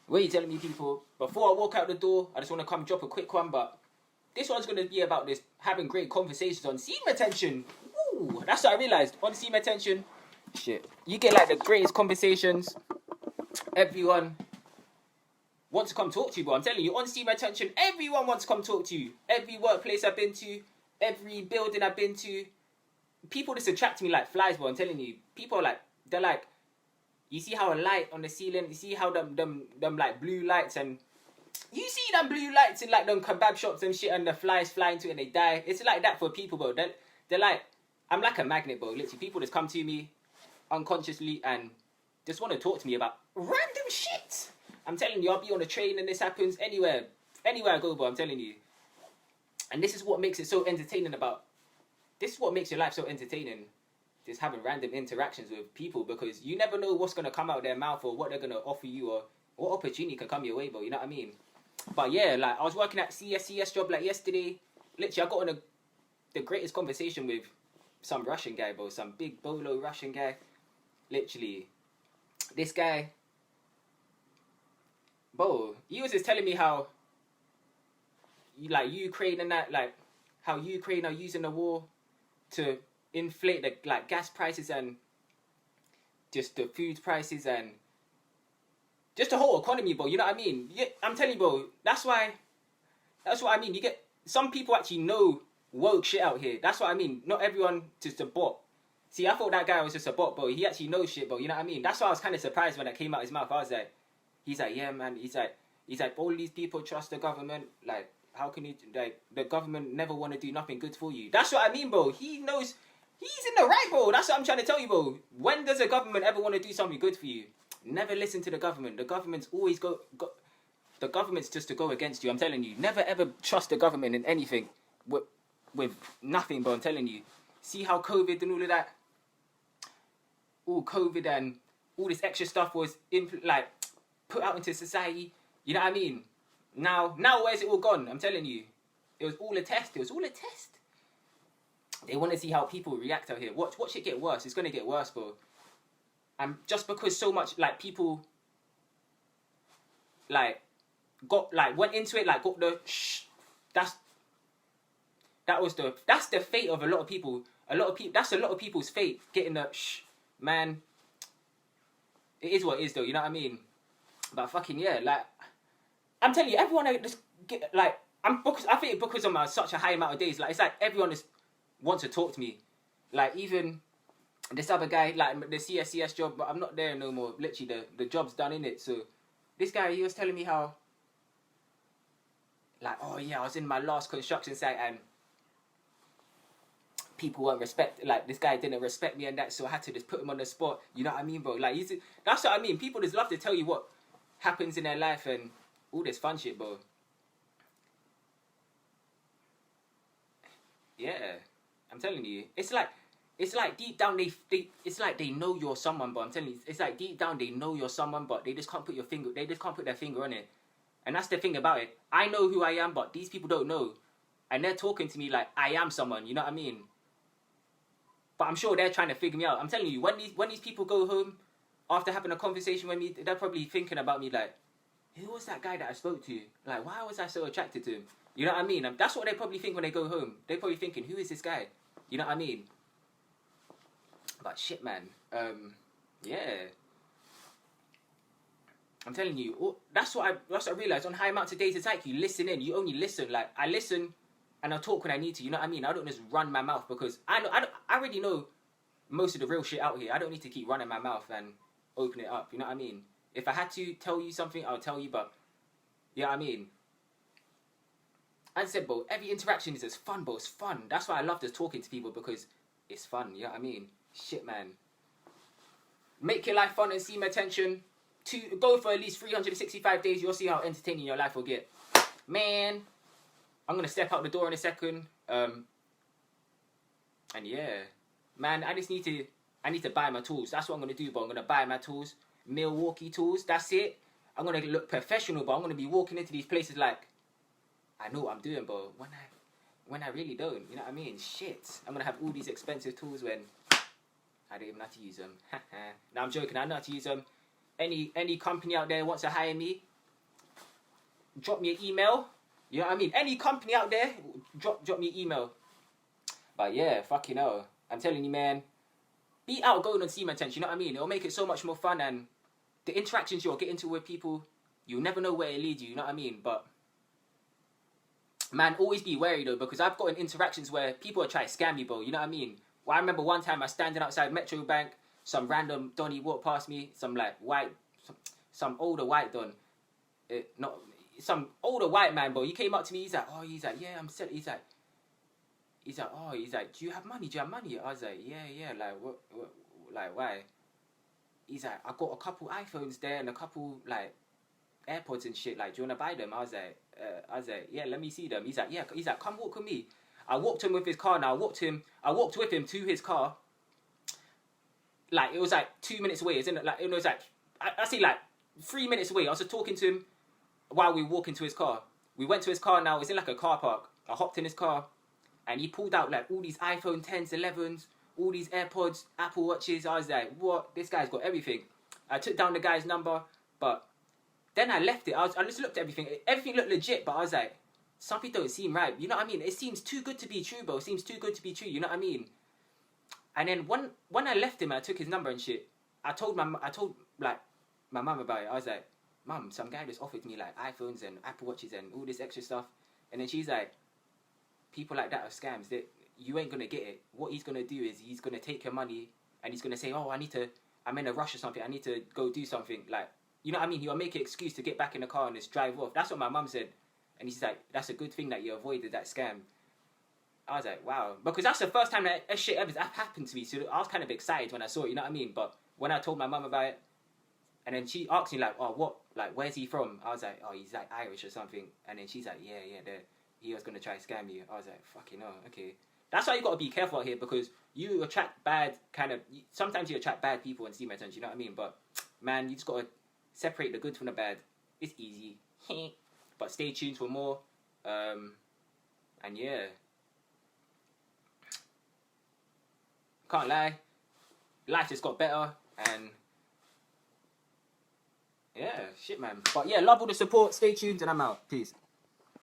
What are you telling me, people? Before I walk out the door, I just want to come drop a quick one, but this one's going to be about this having great conversations on semen attention. Woo! That's what I realised. On semen attention, shit. You get like the greatest conversations. Everyone wants to come talk to you, bro. I'm telling you, on semen attention, everyone wants to come talk to you. Every workplace I've been to, every building I've been to, people just attract me like flies, bro. I'm telling you. People are like, they're like, you see how a light on the ceiling, you see how them like blue lights, and you see them blue lights in like them kebab shops and shit, and the flies fly into it and they die. It's like that for people, bro. They're like, I'm like a magnet, bro. Literally, people just come to me unconsciously and just want to talk to me about random shit. I'm telling you, I'll be on a train and this happens anywhere I go, bro. I'm telling you. And this is what makes it so entertaining this is what makes your life so entertaining. Just having random interactions with people, because you never know what's going to come out of their mouth or what they're going to offer you or what opportunity can come your way, bro. You know what I mean? But yeah, like I was working at CS job like yesterday. Literally, I got on the greatest conversation with some Russian guy, bro. Some big bolo Russian guy. Literally. This guy, bro, he was just telling me how like Ukraine and that, like how Ukraine are using the war to inflate the like gas prices and just the food prices and just the whole economy, bro. You know what I mean? Yeah, I'm telling you, bro. That's what I mean. You get some people actually know woke shit out here. That's what I mean. Not everyone just a bot. See, I thought that guy was just a bot, bro. He actually knows shit, bro. You know what I mean? That's why I was kind of surprised when that came out his mouth. I was like, he's like, yeah, man. He's like, all these people trust the government. Like, how can you, like, the government never want to do nothing good for you? That's what I mean, bro. He knows. He's in the right, bro. That's what I'm trying to tell you, bro. When does the government ever want to do something good for you? Never listen to the government. The government's always the government's just to go against you. I'm telling you. Never ever trust the government in anything with nothing, bro. I'm telling you. See how COVID and all of that, all COVID and all this extra stuff was put out into society. You know what I mean? Now where's it all gone? I'm telling you. It was all a test. They want to see how people react out here. Watch it get worse. It's going to get worse, bro. And just because so much, like, people, like, went into it, like, got the shh. That's the fate of a lot of people. That's a lot of people's fate, getting the shh. Man, it is what it is, though. You know what I mean? But fucking, yeah, like, I'm telling you, everyone just get, like, I think because of such a high amount of days, like, it's like everyone just wants to talk to me. Like, even this other guy, like the CS job, but I'm not there no more. Literally, the job's done, innit? So this guy, he was telling me how, like, oh yeah, I was in my last construction site and people weren't this guy didn't respect me and that, so I had to just put him on the spot. You know what I mean, bro? Like, that's what I mean. People just love to tell you what happens in their life and all this fun shit, bro. Yeah, I'm telling you, it's like deep down it's like they know you're someone, but I'm telling you, it's like deep down they know you're someone, but they just can't put their finger on it. And that's the thing about it. I know who I am, but these people don't know. And they're talking to me like I am someone, you know what I mean? But I'm sure they're trying to figure me out. I'm telling you, when these people go home after having a conversation with me, they're probably thinking about me like, who was that guy that I spoke to? Like, why was I so attracted to him? You know what I mean? And that's what they probably think when they go home. They're probably thinking, who is this guy? You know what I mean? But shit, man. Yeah. I'm telling you, that's what I realized on high amounts of days. It's like you listen in. You only listen. Like, I listen and I talk when I need to. You know what I mean? I don't just run my mouth because I already know most of the real shit out here. I don't need to keep running my mouth and open it up. You know what I mean? If I had to tell you something, I'll tell you. But you know what I mean? As I said, bro, every interaction is just fun, bro. It's fun. That's why I love just talking to people, because it's fun. You know what I mean? Shit, man. Make your life fun and see my attention. Go for at least 365 days. You'll see how entertaining your life will get. Man, I'm going to step out the door in a second. And yeah. Man, I need to buy my tools. That's what I'm going to do, bro. I'm going to buy my tools. Milwaukee tools. That's it. I'm going to look professional, but I'm going to be walking into these places like, I know what I'm doing, bro. When I really don't, you know what I mean? Shit. I'm going to have all these expensive tools when I don't even know how to use them. No, I'm joking. I know how to use them. Any company out there wants to hire me, drop me an email. You know what I mean? Any company out there, drop me an email. But yeah, fucking hell. I'm telling you, man, be outgoing on Semen Tension, you know what I mean? It'll make it so much more fun, and the interactions you'll get into with people, you'll never know where it leads you know what I mean? But, man, always be wary though, because I've gotten interactions where people are trying to scam me, bro, you know what I mean? Well, I remember one time I was standing outside Metro Bank, some random Donny walked past me, some older white Don, some older white man, bro. He came up to me, he's like, yeah, I'm selling, he's like, do you have money? I was like, yeah, like, what, like, why? He's like, I got a couple iPhones there and a couple, like, AirPods and shit, like, do you want to buy them? I was like, yeah, let me see them. He's like, come walk with me. I walked him with his car now, I walked with him to his car. Like, it was like 2 minutes away, isn't it? Like, it was like, I say like 3 minutes away. I was just talking to him while we were walking to his car. We went to his car now, it's in like a car park. I hopped in his car, and he pulled out like all these iPhone 10s, 11s, all these AirPods, Apple Watches. I was like, what? This guy's got everything. I took down the guy's number, but then I left it. I just looked at everything. Everything looked legit, but I was like, something don't seem right. You know what I mean? It seems too good to be true, bro. It seems too good to be true. You know what I mean? And then when I left him and I took his number and shit, I told my mum about it. I was like, Mum, some guy just offered me like iPhones and Apple Watches and all this extra stuff. And then she's like, people like that are scams. You ain't gonna get it. What he's gonna do is he's gonna take your money and he's gonna say, oh, I'm in a rush or something. I need to go do something. Like, you know what I mean? He'll make an excuse to get back in the car and just drive off. That's what my mum said. And he's like, that's a good thing that you avoided that scam. I was like, wow. Because that's the first time that shit ever happened to me. So I was kind of excited when I saw it, you know what I mean? But when I told my mum about it, and then she asked me like, oh, what? Like, where's he from? I was like, oh, he's like Irish or something. And then she's like, yeah, he was going to try to scam you. I was like, fucking hell, okay. That's why you got to be careful out here, because you attract sometimes you attract bad people and Semen Tension, you know what I mean? But, man, you just got to separate the good from the bad. It's easy. But stay tuned for more. And yeah. Can't lie. Life just got better. And yeah, shit, man. But yeah, love all the support. Stay tuned and I'm out. Peace.